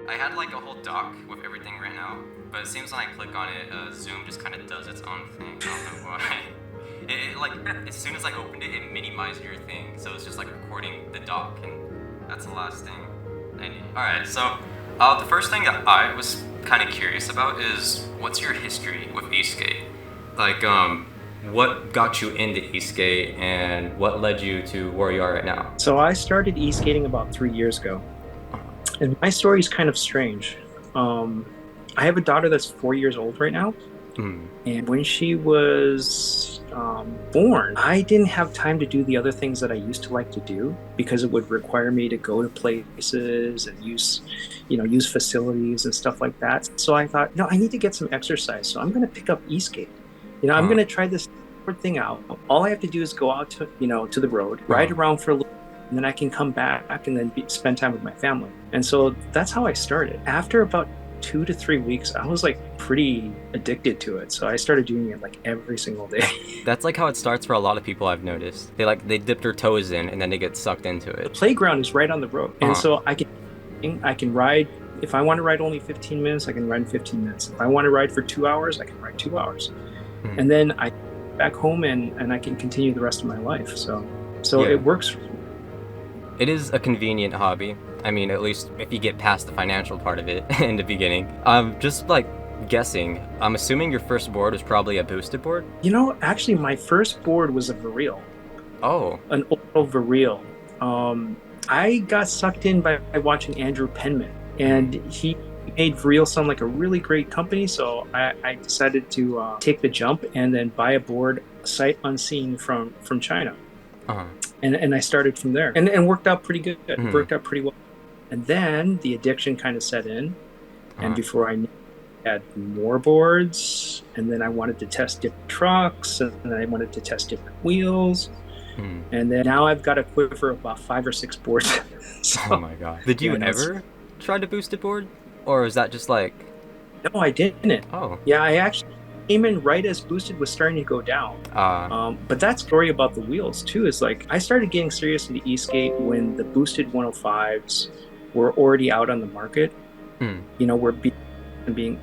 I had like a whole dock with everything right now, but it seems when I click on it, Zoom just kind of does its own thing. I don't know why. Like, as soon as I opened it, it minimized your thing, so it's just like recording the dock, and that's the last thing I need. Alright, so the first thing that I was kind of curious about is, what's your history with Esk8? Like, what got you into Esk8 and what led you to where you are right now? So I started e-skating about 3 years ago, and my story is kind of strange. I have a daughter that's 4 years old right now, and when she was born, I didn't have time to do the other things that I used to like to do because it would require me to go to places and use facilities and stuff like that. So I thought, no, I need to get some exercise. So I'm going to pick up e-skate. I'm going to try this thing out. All I have to do is go out to the road, ride around for a little, and then I can come back and then spend time with my family. And so that's how I started. After about 2 to 3 weeks, I was like pretty addicted to it. So I started doing it like every single day. That's like how it starts for a lot of people I've noticed. They dip their toes in and then they get sucked into The it. playground is right on the road. And so I can ride. If I want to ride only 15 minutes, I can ride in 15 minutes. If I want to ride for 2 hours, I can ride 2 hours. And then I back home and I can continue the rest of my life. So yeah. It works. It is a convenient hobby. I mean, at least if you get past the financial part of it in the beginning. Just like guessing, I'm assuming your first board was probably a boosted board? Actually my first board was a Verreal. Oh. An old Verreal. I got sucked in by watching Andrew Penman, and he made Verreal sound like a really great company, so I decided to take the jump and then buy a board sight unseen from China. And I started from there, and worked out pretty good. It worked out pretty well. And then the addiction kind of set in, and before I knew, I had more boards, and then I wanted to test different trucks, and then I wanted to test different wheels. And then now I've got a quiver of about 5 or 6 boards. So, oh my god. Did you ever try to boosted board? Or is that just like... No, I didn't. Oh. Yeah, I actually came in right as boosted was starting to go down. But that story about the wheels too is like, I started getting serious with the e-skate when the boosted 105s were already out on the market. Were being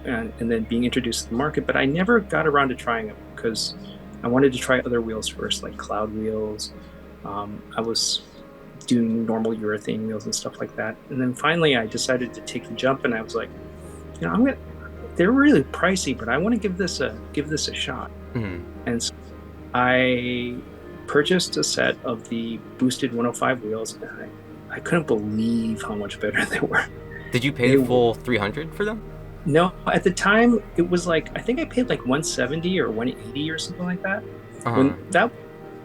introduced to the market, but I never got around to trying them because I wanted to try other wheels first, like cloud wheels. I was doing normal urethane wheels and stuff like that. And then finally I decided to take the jump, and I was like, they're really pricey, but I want to give this a shot. And so I purchased a set of the boosted 105 wheels, and I couldn't believe how much better they were. Did you pay the full $300 for them? No, at the time it was like, I think I paid like $170 or $180 or something like that. When that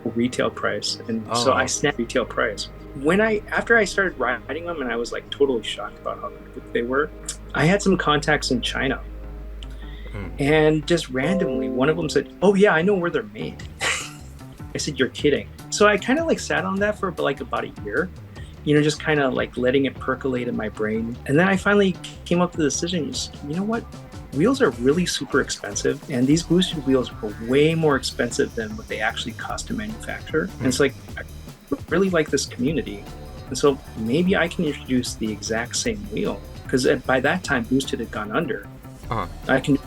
was retail price, and so I snapped retail price. After I started riding them, and I was like totally shocked about how good they were, I had some contacts in China, and just randomly one of them said, "Oh yeah, I know where they're made." I said, "You're kidding." So I kind of like sat on that for like about a year, just kind of like letting it percolate in my brain. And then I finally came up to the decision, you know what? Wheels are really super expensive, and these boosted wheels are way more expensive than what they actually cost to manufacture. And it's like, I really like this community. And so maybe I can introduce the exact same wheel, because by that time, boosted had gone under. I can do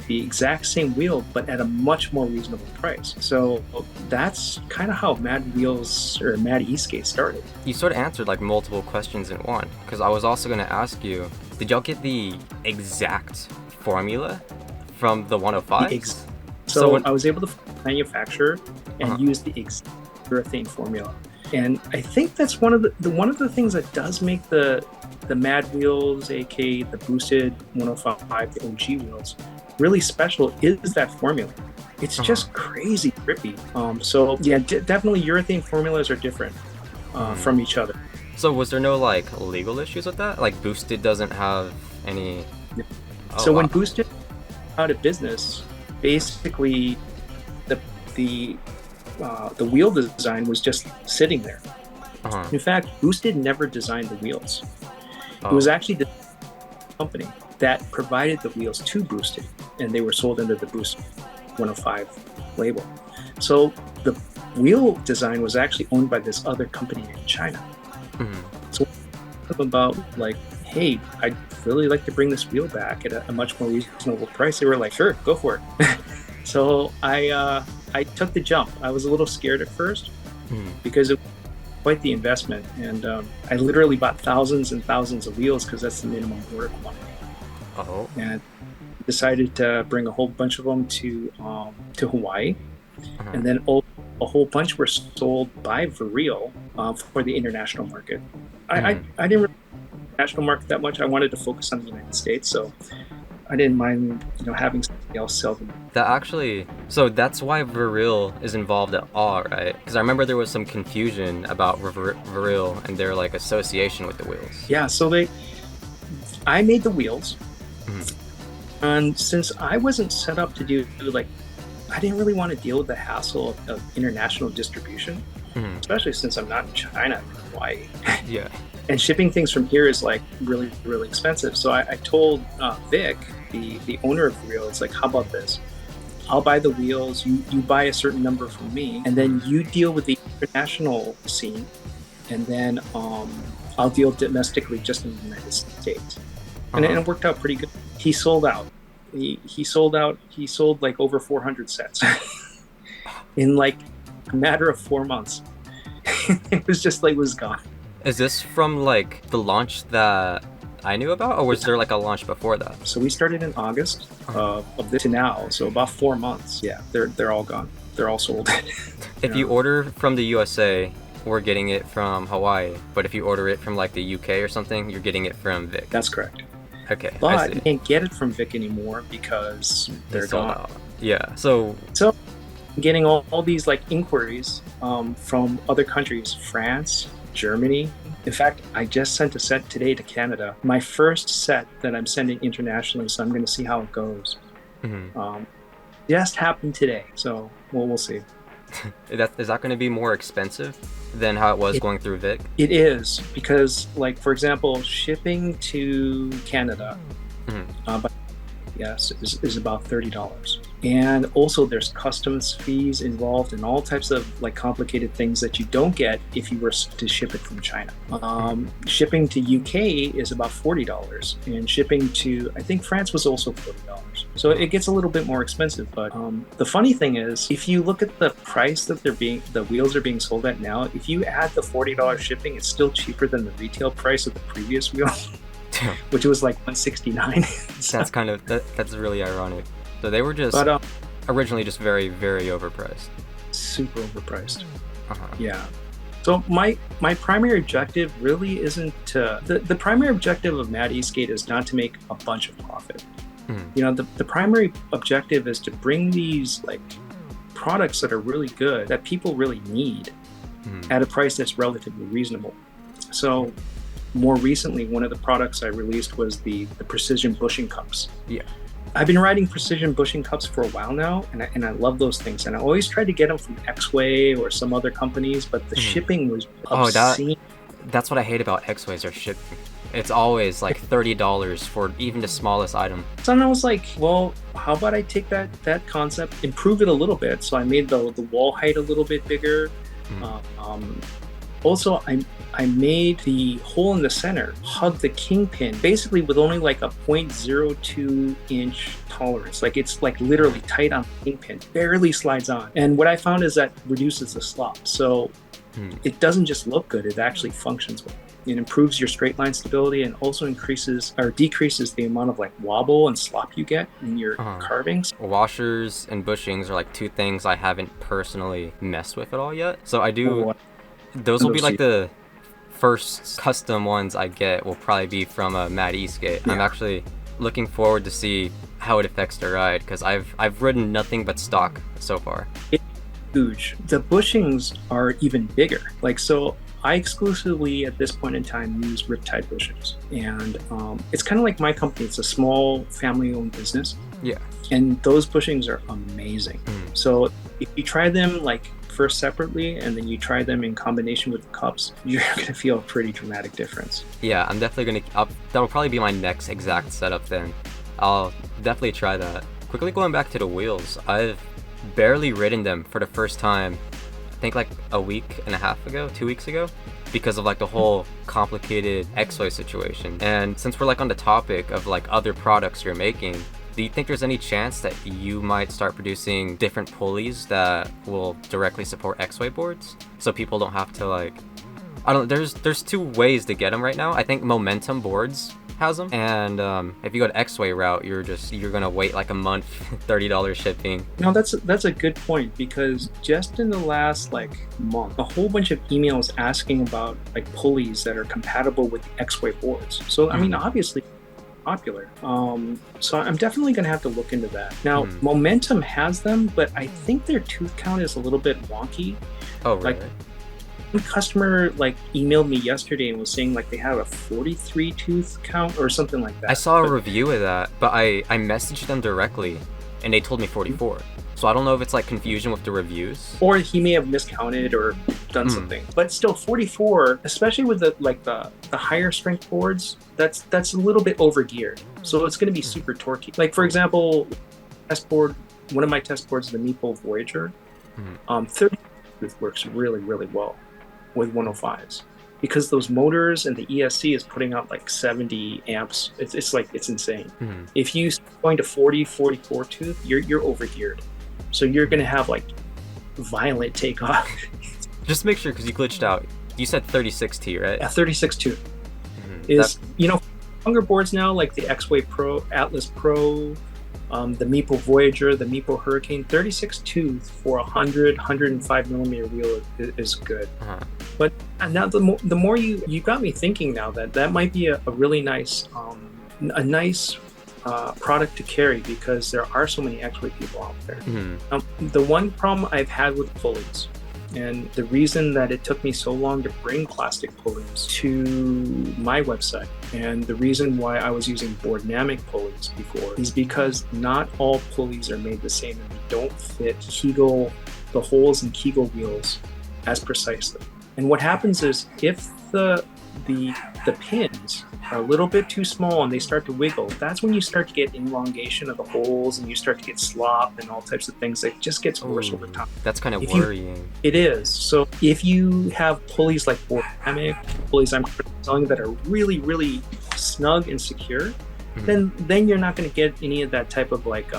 the exact same wheel, but at a much more reasonable price. So that's kind of how Mad Wheels or Mad Esk8 started. You sort of answered like multiple questions in one, because I was also going to ask you, did y'all get the exact formula from the 105s? So I was able to manufacture and use the exact urethane formula. And I think that's one of the things that does make the Mad Wheels, aka the boosted 105, the OG wheels, really special is that formula. It's just crazy trippy. So yeah, definitely urethane formulas are different from each other. So was there no like legal issues with that? Like boosted doesn't have any... When boosted out of business, basically the wheel design was just sitting there. In fact, boosted never designed the wheels. It was actually the company that provided the wheels to boosted, and they were sold under the Boost 105 label. So the wheel design was actually owned by this other company in China. So about like, hey, I'd really like to bring this wheel back at a much more reasonable price. They were like, sure, go for it. So I took the jump. I was a little scared at first because it was quite the investment. And I literally bought thousands and thousands of wheels because that's the minimum order quantity. Oh. And decided to bring a whole bunch of them to Hawaii. And then a whole bunch were sold by Verreal for the international market. I didn't really international market that much. I wanted to focus on the United States, so I didn't mind, having somebody else sell them. So that's why Verreal is involved at all, right? Because I remember there was some confusion about Verreal and their like association with the wheels. Yeah, so I made the wheels, and since I wasn't set up to do I didn't really want to deal with the hassle of international distribution, especially since I'm not in China, I'm in Hawaii. Yeah. And shipping things from here is like really, really expensive. So I told Vic, the owner of Verreal, it's like, how about this? I'll buy the wheels, you buy a certain number from me, and then you deal with the international scene, and then I'll deal domestically just in the United States. And it worked out pretty good. He sold out. He sold like over 400 sets in like a matter of 4 months. It was just like, was gone. Is this from like the launch that I knew about, or was there like a launch before that? So we started in August of this to now, so about 4 months. Yeah, they're all gone. They're all sold. If you order from the USA, we're getting it from Hawaii. But if you order it from like the UK or something, you're getting it from Vic. That's correct. Okay, but you can't get it from Vic anymore because they're gone. Yeah, so I'm getting all these like inquiries from other countries, France, Germany. In fact, I just sent a set today to Canada. My first set that I'm sending internationally, so I'm going to see how it goes. Just happened today, so we'll see. Is that going to be more expensive than how it was going through Vic? It is, because like, for example, shipping to Canada is about $30. And also there's customs fees involved and all types of like complicated things that you don't get if you were to ship it from China. Shipping to UK is about $40, and shipping to, I think, France was also $40. So it gets a little bit more expensive. But the funny thing is, if you look at the price that the wheels are being sold at now, if you add the $40 shipping, it's still cheaper than the retail price of the previous wheel, which was like $169. So, that's really ironic. So they were just originally just very, very overpriced. Super overpriced. Yeah. So my primary objective really isn't to... The primary objective of MADesk8 is not to make a bunch of profit. The primary objective is to bring these like products that are really good, that people really need, at a price that's relatively reasonable. So more recently, one of the products I released was the precision bushing cups. Yeah. I've been riding precision bushing cups for a while now, and I love those things. And I always tried to get them from Exway or some other companies, but the shipping was obscene. That's what I hate about Exway, is their shipping. It's always like $30 for even the smallest item. So I was like, well, how about I take that concept, improve it a little bit? So I made the wall height a little bit bigger. Also, I made the hole in the center hug the kingpin, basically with only like a 0.02 inch tolerance. Like, it's like literally tight on the kingpin, barely slides on. And what I found is that reduces the slop. So it doesn't just look good, it actually functions well. It improves your straight line stability and also increases or decreases the amount of like wobble and slop you get in your carvings. Washers and bushings are like two things I haven't personally messed with at all yet. So I do... Those will be like the first custom ones I get, will probably be from a MADesk8. I'm actually looking forward to see how it affects the ride, because I've ridden nothing but stock so far. It's huge. The bushings are even bigger. Like, so I exclusively at this point in time use Riptide bushings, and it's kind of like my company. It's a small family-owned business. Yeah. And those bushings are amazing. So if you try them like first separately and then you try them in combination with the cups, you're gonna feel a pretty dramatic difference. Yeah, I'm definitely gonna... that'll probably be my next exact setup then. I'll definitely try that. Quickly going back to the wheels, I've barely ridden them for the first time think like a week and a half ago, 2 weeks ago, because of like the whole complicated Exway situation. And since we're like on the topic of like other products you're making, do you think there's any chance that you might start producing different pulleys that will directly support Exway boards, so people don't have to like, I don't, there's two ways to get them right now. I think Momentum Boards has them, and if you go to Exway route, you're gonna wait like a month, $30 shipping. No, that's a good point, because just in the last like month, a whole bunch of emails asking about like pulleys that are compatible with the Exway boards. So I mean, obviously popular. So I'm definitely gonna have to look into that. Now, Momentum has them, but I think their tooth count is a little bit wonky. Oh, really? Like, one customer like emailed me yesterday and was saying like they have a 43 tooth count or something like that. I saw a review of that, but I messaged them directly and they told me 44. So I don't know if it's like confusion with the reviews, or he may have miscounted or done something. But still, 44, especially with the higher strength boards, that's a little bit over geared. So it's going to be super torquey. Like for example, test board, one of my test boards, the Meeple Voyager, 30 tooth works really, really well with 105s, because those motors and the ESC is putting out like 70 amps. It's insane. If you start going to 40, 44 tooth, you're over geared. So you're going to have like violent takeoff. Just make sure, because you glitched out. You said 36T, right? Yeah, 36 tooth is, you know, younger boards now, like the Exway Pro, Atlas Pro, the Meeple Voyager, the Meeple Hurricane, 36 tooth for 105 millimeter wheel is good. But now the more you got me thinking now that might be a really nice product to carry, because there are so many Exway people out there. The one problem I've had with pulleys, and the reason that it took me so long to bring plastic pulleys to my website, and the reason why I was using boardnamic pulleys before, is because not all pulleys are made the same, and they don't fit the holes in Kegel wheels as precisely. And what happens is, if the pins are a little bit too small and they start to wiggle, that's when you start to get elongation of the holes, and you start to get slop and all types of things. It just gets worse over time. That's kind of worrying. It is. So if you have pulleys like boardnamic pulleys I'm selling that are really, really snug and secure, then you're not going to get any of that type of like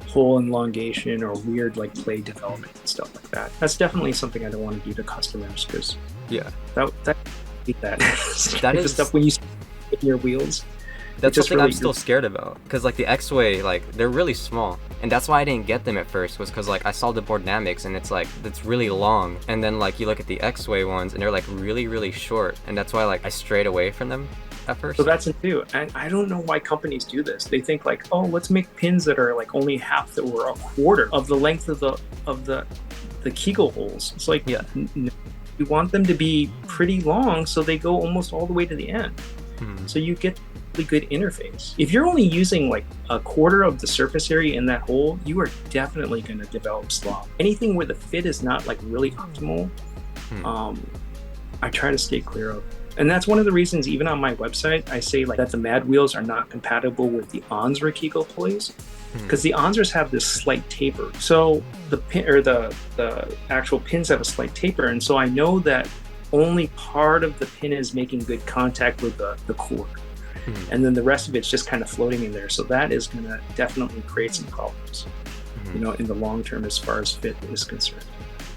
hole elongation or weird like play development and stuff like that. That's definitely something I don't want to do to customers, because that is the stuff when you in your wheels. That's something really, I'm still scared about, because like the Exway, like they're really small, and that's why I didn't get them at first, was because like I saw the boardnamics and it's really long, and then like you look at the Exway ones and they're like really, really short, and that's why like I strayed away from them at first. So that's it too. And I don't know why companies do this. They think like, oh, let's make pins that are like only half or a quarter of the length of the Kegel holes. It's like, you want them to be pretty long, so they go almost all the way to the end. So you get really good interface. If you're only using like a quarter of the surface area in that hole, you are definitely going to develop slop. Anything where the fit is not like really optimal, I try to stay clear of. And that's one of the reasons, even on my website, I say like that the Mad wheels are not compatible with the Onsra Kegel pulleys, because the Onsras have this slight taper. So the pin, or the actual pins have a slight taper, and so I know that only part of the pin is making good contact with the core, and then the rest of it's just kind of floating in there. So that is going to definitely create some problems, you know, in the long term as far as fit is concerned.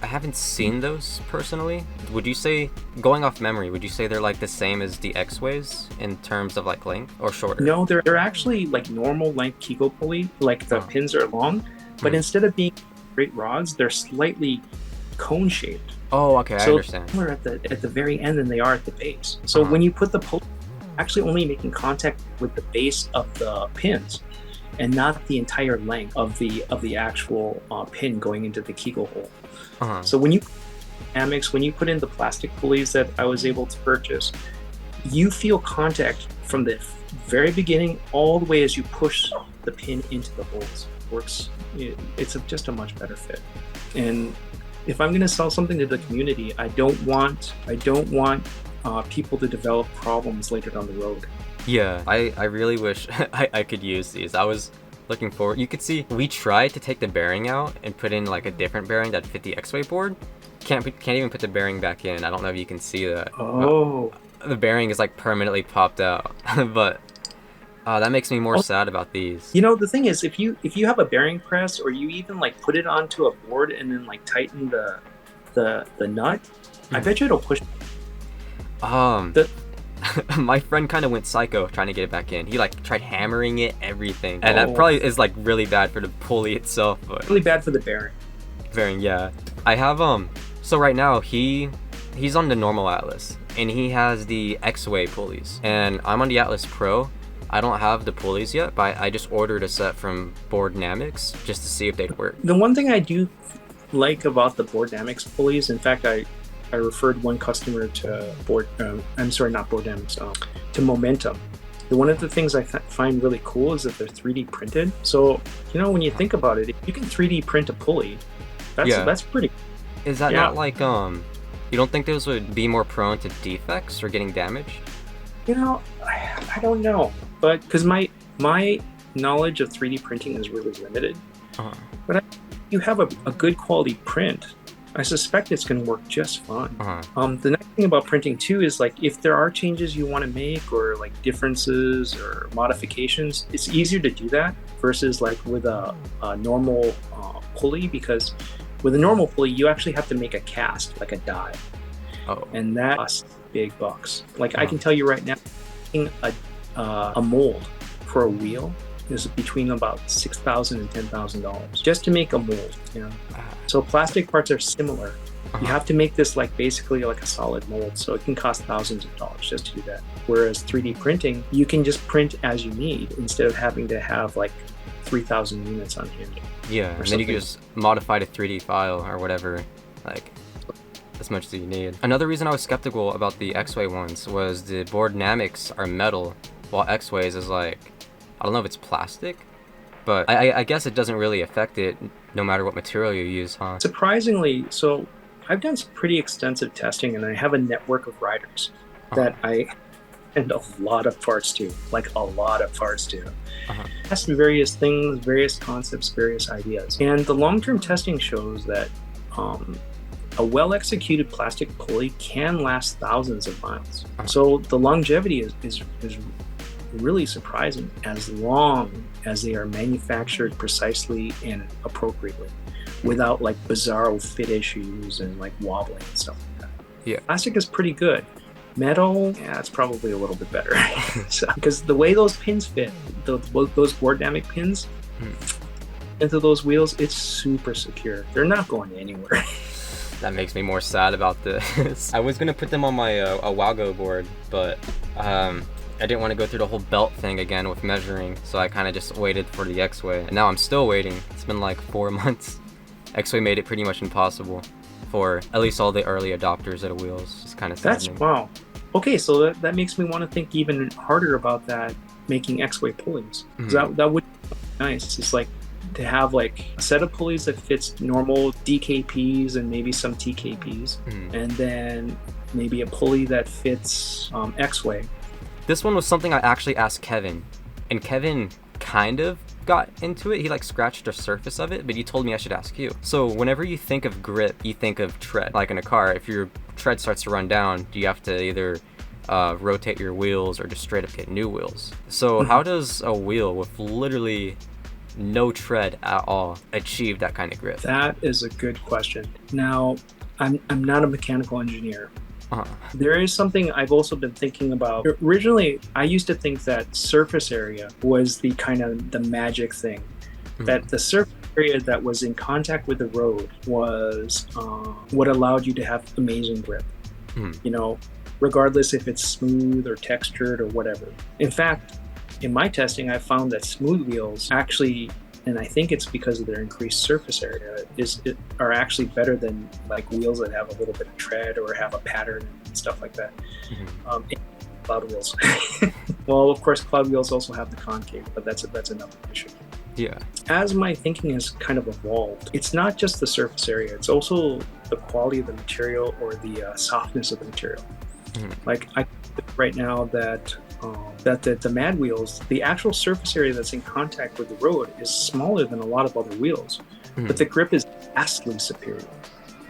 I haven't seen those personally. Would you say, going off memory, would you say they're like the same as the Exways in terms of like length, or shorter? No, they're actually like normal length Kegel pulley. Like the pins are long, but instead of being straight rods, they're slightly cone shaped. Oh, okay, I understand. So they're at the very end than they are at the base. So when you put the pulley, actually only making contact with the base of the pins, and not the entire length of the actual pin going into the Kegel hole. So when you put in the plastic pulleys that I was able to purchase, you feel contact from the very beginning all the way as you push the pin into the holes. It's just a much better fit. And if I'm going to sell something to the community, I don't want people to develop problems later down the road. Yeah, I really wish I could use these. I was looking forward. You could see we tried to take the bearing out and put in like a different bearing that fit the Exway board, can't even put the bearing back in. I don't know if you can see that. Oh. The bearing is like permanently popped out, but that makes me more sad about these. You know, the thing is, if you have a bearing press, or you even like put it onto a board and then like tighten the nut, I bet you it'll push. My friend kind of went psycho trying to get it back in. He like tried hammering it, everything, and that probably is like really bad for the pulley itself. But really bad for the bearing. Bearing, yeah. I have So right now he's on the normal Atlas, and he has the Exway pulleys, and I'm on the Atlas Pro. I don't have the pulleys yet, but I just ordered a set from Boardnamics just to see if they'd work. The one thing I do like about the Boardnamics pulleys, in fact, I referred one customer to to Momentum. One of the things I find really cool is that they're 3D printed. So, you know, when you think about it, if you can 3D print a pulley, that's pretty. Is that not like, you don't think those would be more prone to defects or getting damaged? You know, I don't know, but because my knowledge of 3D printing is really limited. But you have a good quality print, I suspect it's going to work just fine. The nice thing about printing too is, like, if there are changes you want to make, or like differences or modifications, it's easier to do that versus like with a normal pulley, because with a normal pulley you actually have to make a cast, like a die, and that costs big bucks. Like I can tell you right now, a mold for a wheel is between about $6,000 and $10,000 just to make a mold. You know, so plastic parts are similar. You have to make this like basically like a solid mold, so it can cost thousands of dollars just to do that. Whereas 3D printing, you can just print as you need instead of having to have like 3,000 units on hand. Yeah, and then you can just modify the 3D file or whatever, like as much as you need. Another reason I was skeptical about the Exway ones was the Boardnamics are metal, while Exways is like, I don't know if it's plastic, but I guess it doesn't really affect it no matter what material you use, huh? Surprisingly, so I've done some pretty extensive testing, and I have a network of riders that I send a lot of parts to, Test various things, various concepts, various ideas. And the long-term testing shows that a well-executed plastic pulley can last thousands of miles. So the longevity is really surprising, as long as they are manufactured precisely and appropriately, without like bizarro fit issues and like wobbling and stuff like that. Yeah, plastic is pretty good. Metal, yeah, it's probably a little bit better. So, because the way those pins fit, those Boardnamic pins into those wheels, it's super secure. They're not going anywhere. That makes me more sad about this. I was gonna put them on my Wago board, but I didn't want to go through the whole belt thing again with measuring, so I kind of just waited for the Exway. And now I'm still waiting. It's been like 4 months. Exway made it pretty much impossible for at least all the early adopters of the wheels. It's kind of saddening. Wow. Okay, so that makes me want to think even harder about that, making Exway pulleys. That would be nice. It's like to have like a set of pulleys that fits normal DKPs and maybe some TKPs, and then maybe a pulley that fits Exway. This one was something I actually asked Kevin, and Kevin kind of got into it. He like scratched the surface of it, but he told me I should ask you. So whenever you think of grip, you think of tread. Like in a car, if your tread starts to run down, do you have to either rotate your wheels or just straight up get new wheels? So how does a wheel with literally no tread at all achieve that kind of grip? That is a good question. Now, I'm not a mechanical engineer. There is something I've also been thinking about. Originally, I used to think that surface area was the kind of the magic thing. That the surface area that was in contact with the road was what allowed you to have amazing grip. You know, regardless if it's smooth or textured or whatever. In fact, in my testing, I found that smooth wheels actually, and I think it's because of their increased surface area, are actually better than like wheels that have a little bit of tread or have a pattern and stuff like that. Cloud wheels. Well, of course, cloud wheels also have the concave, but that's another issue. Yeah. As my thinking has kind of evolved, it's not just the surface area; it's also the quality of the material or the softness of the material. Like I right now that the Mad wheels, the actual surface area that's in contact with the road is smaller than a lot of other wheels, but the grip is vastly superior.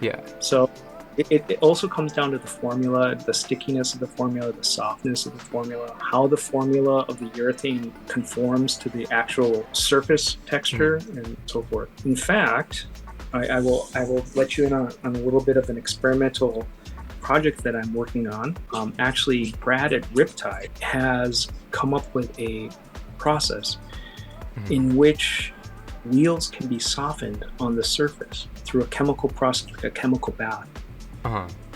Yeah. So it also comes down to the formula, the stickiness of the formula, the softness of the formula, how the formula of the urethane conforms to the actual surface texture, and so forth. In fact, I will let you in on a little bit of an experimental project that I'm working on. Actually, Brad at Riptide has come up with a process in which wheels can be softened on the surface through a chemical process, like a chemical bath.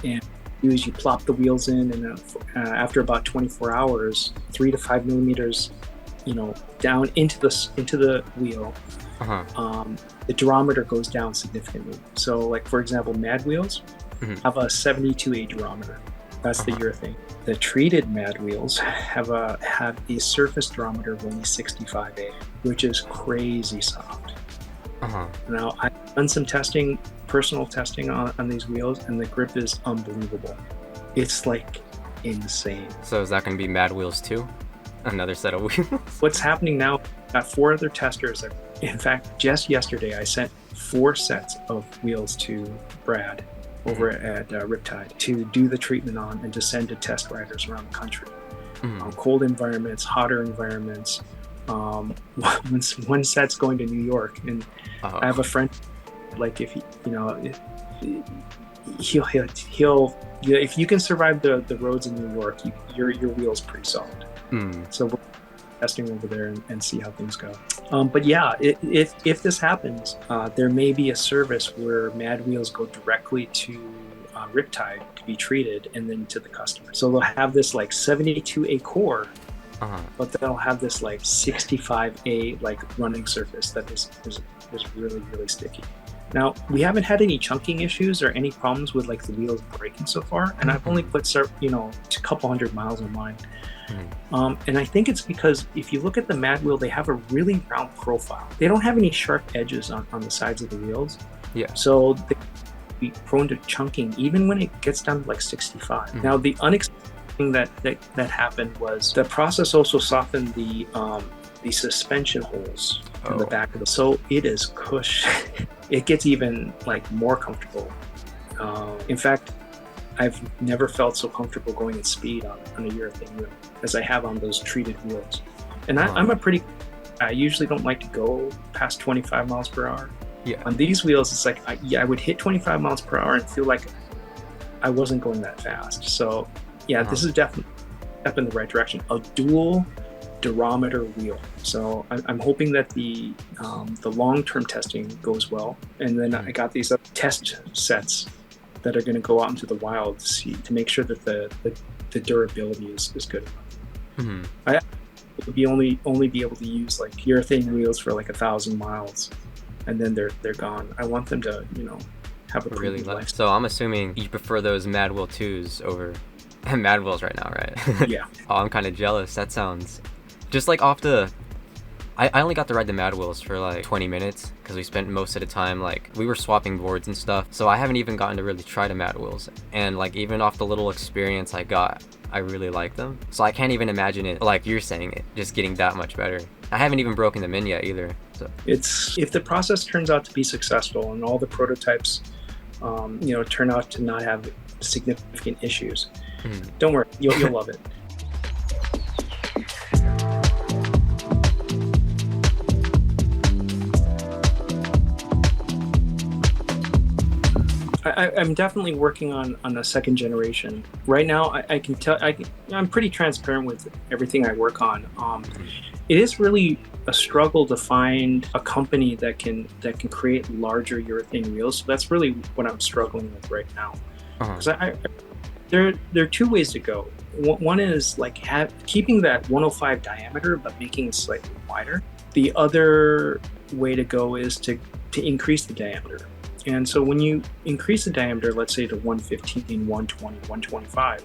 And you plop the wheels in, and after about 24 hours, 3 to 5 millimeters, down into the wheel, the durometer goes down significantly. So, like for example, Mad wheels have a 72A durometer. That's the urethane. The treated Mad wheels have a surface durometer of only 65A, which is crazy soft. Now, I've done some personal testing on these wheels, and the grip is unbelievable. It's like insane. So is that going to be Mad wheels too? Another set of wheels? What's happening now, I've got 4 other testers. In fact, just yesterday, I sent 4 sets of wheels to Brad over at Riptide to do the treatment on and to send to test riders around the country. Cold environments, hotter environments. One set's going to New York, and I have a friend, like if he'll if you can survive the roads in New York, your wheel's pretty solid. So we're testing over there and see how things go. But yeah, if this happens, there may be a service where Mad wheels go directly to Riptide to be treated, and then to the customer. So they'll have this like 72A core, but they'll have this like 65A like running surface that is really, really sticky. Now, we haven't had any chunking issues or any problems with like the wheels breaking so far, and I've only put a couple hundred miles on mine. And I think it's because if you look at the Mad wheel, they have a really round profile. They don't have any sharp edges on the sides of the wheels. Yeah. So they be prone to chunking even when it gets down to like 65. Now, the unexpected thing that happened was the process also softened the suspension holes in the back of so it is cush. It gets even like more comfortable. In fact, I've never felt so comfortable going at speed on a urethane wheel as I have on those treated wheels. And I usually don't like to go past 25 miles per hour. Yeah. On these wheels, it's like I would hit 25 miles per hour and feel like I wasn't going that fast. So yeah, this is definitely a step in the right direction. A dual durometer wheel. So I'm hoping that the long-term testing goes well. And then I got these test sets that are going to go out into the wild to make sure that the durability is good enough. I would only be able to use like urethane wheels for like 1,000 miles, and then they're gone. I want them to have a really life. So I'm assuming you prefer those Mad Wheel 2s over Mad Wheels right now, right? Yeah. Oh, I'm kind of jealous. That sounds just like off the. I only got to ride the Mad Wheels for like 20 minutes because we spent most of the time like we were swapping boards and stuff. So I haven't even gotten to really try the Mad Wheels, and like even off the little experience I got, I really like them. So I can't even imagine it, like you're saying, it just getting that much better. I haven't even broken them in yet either. So if the process turns out to be successful and all the prototypes, turn out to not have significant issues, don't worry, you'll love it. I'm definitely working on a second generation. Right now, I can tell I'm pretty transparent with everything I work on. It is really a struggle to find a company that can create larger urethane wheels. So that's really what I'm struggling with right now. Because there are 2 ways to go. One is like keeping that 105 diameter but making it slightly wider. The other way to go is to increase the diameter. And so when you increase the diameter, let's say to 115, 120, 125,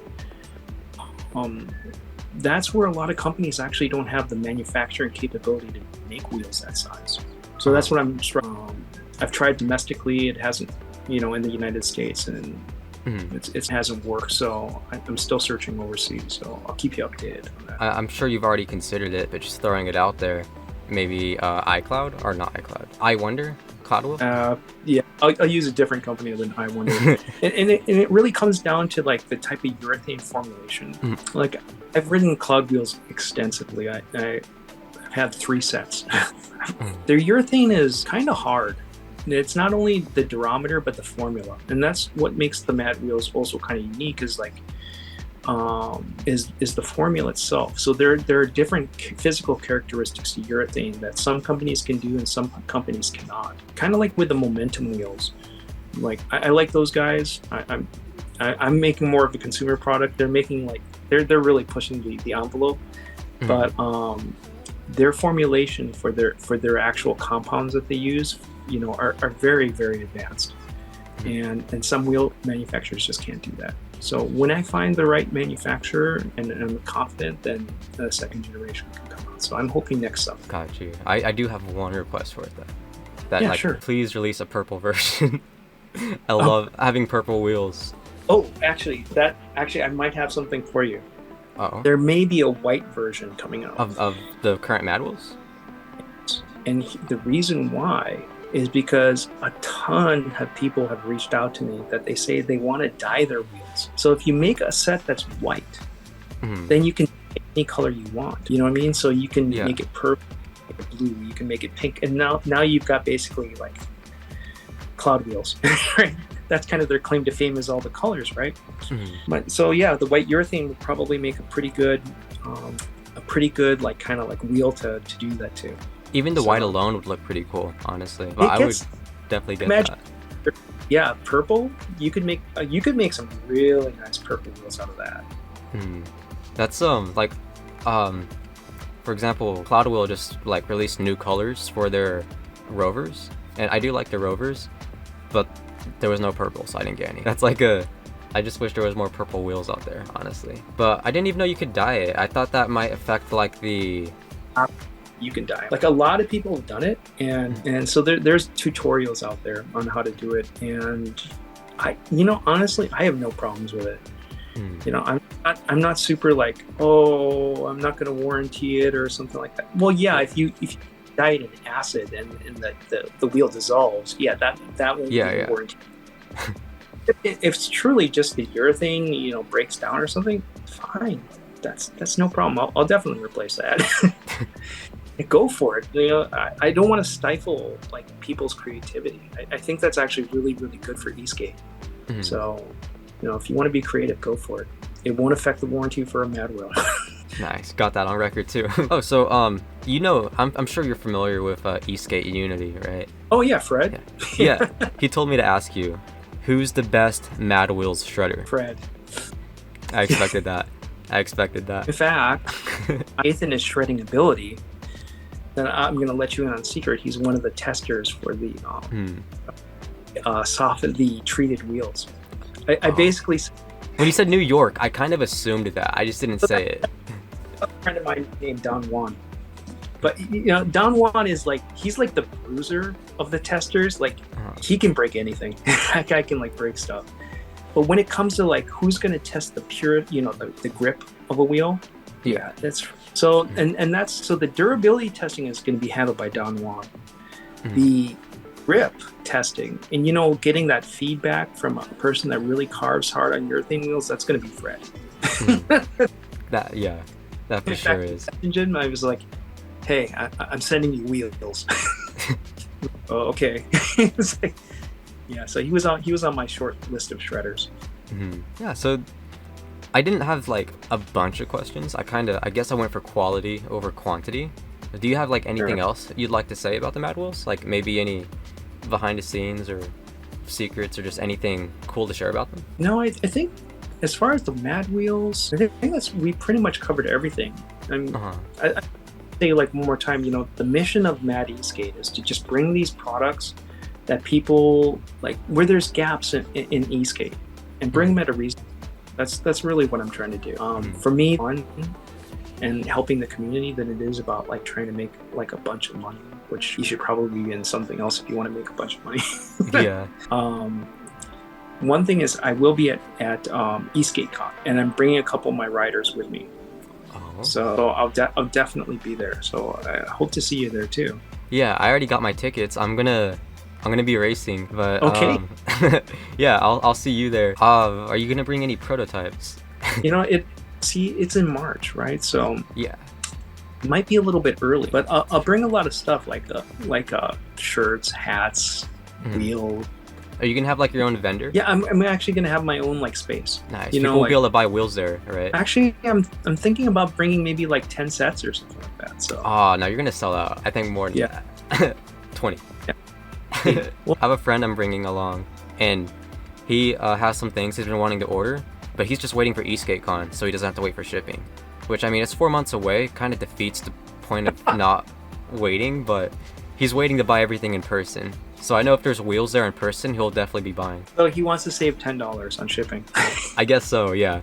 that's where a lot of companies actually don't have the manufacturing capability to make wheels that size. So that's what I'm struggling. I've tried domestically, it hasn't, in the United States, and it hasn't worked. So I'm still searching overseas. So I'll keep you updated on that. I'm sure you've already considered it, but just throwing it out there, maybe iCloud or not iCloud. I Wonder, Cloudwell? Yeah. I'll use a different company than I wanted. and it really comes down to like the type of urethane formulation. Like I've ridden cloud wheels extensively. I've had 3 sets. Their urethane is kind of hard. It's not only the durometer but the formula, and that's what makes the Mad wheels also kind of unique. Is like is the formula itself. So there are different physical characteristics to urethane that some companies can do and some companies cannot. Kind of like with the momentum wheels. Like I like those guys. I'm making more of a consumer product. They're making like they're really pushing the envelope, but their formulation for their actual compounds that they use, you know, are very, very advanced, and some wheel manufacturers just can't do that. So when I find the right manufacturer and I'm confident, then the second generation can come out. So I'm hoping next summer. Got you. I do have one request for it though. That Yeah, like sure. please release a purple version. I love having purple wheels. Oh, actually, I might have something for you. Uh-oh. There may be a white version coming out Of the current Mad wheels? and the reason why is because a ton of people have reached out to me that they say they want to dye their wheels. So if you make a set that's white, then you can make any color you want. You know what I mean? So you can make it purple, make it blue, you can make it pink, and now you've got basically like cloud wheels. Right? That's kind of their claim to fame, is all the colors, right? But so yeah, the white urethane would probably make a pretty good like kind of like wheel to do that too. Even the white alone would look pretty cool, honestly. But I would definitely get that. Yeah, purple. You could make some really nice purple wheels out of that. That's like for example, Cloud Wheel just like released new colors for their rovers, and I do like the rovers, but there was no purple, so I didn't get any. That's like I just wish there was more purple wheels out there, honestly. But I didn't even know you could dye it. I thought that might affect like the you can dye. Like a lot of people have done it, and so there's tutorials out there on how to do it, and honestly, I have no problems with it. You know, I'm not super like, oh, I'm not going to warranty it or something like that. Well, yeah, if you dye it in acid and the wheel dissolves, yeah, that won't be warranted. If it's truly just the urethane, you know, breaks down or something, fine. That's no problem. I'll definitely replace that. Go for it. You know, I don't want to stifle like people's creativity. I think that's actually really, really good for Esk8. So, you know, if you want to be creative, go for it. It won't affect the warranty for a Mad wheel. Nice, got that on record too. Oh, so you know, I'm sure you're familiar with Esk8 Unity, right? Oh yeah, Fred. Yeah. He told me to ask you, who's the best Mad Wheels shredder? Fred. I expected that. In fact, Nathan is shredding ability. Then I'm going to let you in on secret. He's one of the testers for the the treated wheels. I basically. When you said New York, I kind of assumed that. I just didn't say it. A friend of mine named Don Juan. But you know, Don Juan is like, he's like the bruiser of the testers. Like he can break anything. That guy can like break stuff. But when it comes to like who's going to test the pure, you know, the grip of a wheel, yeah, that's so. And that's so the durability testing is going to be handled by Don Juan. The grip testing and, you know, getting that feedback from a person that really carves hard on urethane wheels, that's going to be Fred. That for sure is. Engine, I was like, hey, I'm sending you wheels. Oh, okay. Like, yeah, so he was on my short list of shredders. Yeah, so I didn't have like a bunch of questions. I guess I went for quality over quantity. Do you have like anything else you'd like to say about the Mad Wheels? Like maybe any behind the scenes or secrets or just anything cool to share about them? No, I think as far as the Mad Wheels, I think we pretty much covered everything. I say like one more time, you know, the mission of Esk8 is to just bring these products that people like, where there's gaps in Esk8, and bring them at a reason. That's really what I'm trying to do. For me, fun and helping the community than it is about like trying to make like a bunch of money, which you should probably be in something else if you want to make a bunch of money. Yeah. One thing is I will be at Esk8 Con, and I'm bringing a couple of my riders with me. So I'll definitely be there. So I hope to see you there too. Yeah, I already got my tickets. I'm gonna I'm gonna be racing, but okay. Yeah, I'll see you there. Are you gonna bring any prototypes? It's in March, right? So yeah, it might be a little bit early, but I'll bring a lot of stuff like shirts, hats, wheels. Are you gonna have like your own vendor? Yeah, I'm actually gonna have my own like space. Nice. People will be able to buy wheels there, right? Actually, I'm thinking about bringing maybe like 10 sets or something like that. So. Oh no, you're gonna sell out. I think more than that. 20. Yeah. I have a friend I'm bringing along, and he has some things he's been wanting to order, but he's just waiting for Esk8 Con, so he doesn't have to wait for shipping. Which, I mean, it's 4 months away, kind of defeats the point of not waiting, but he's waiting to buy everything in person. So I know if there's wheels there in person, he'll definitely be buying. So he wants to save $10 on shipping. I guess so, yeah.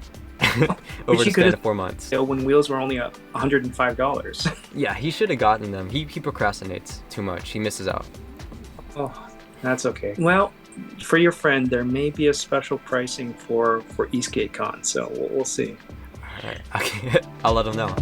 Over the span of 4 months. When wheels were only $105. Yeah, he should have gotten them. He procrastinates too much. He misses out. Oh, that's okay. Well, for your friend, there may be a special pricing for Esk8 Con, so we'll see. Alright, okay. I'll let him know.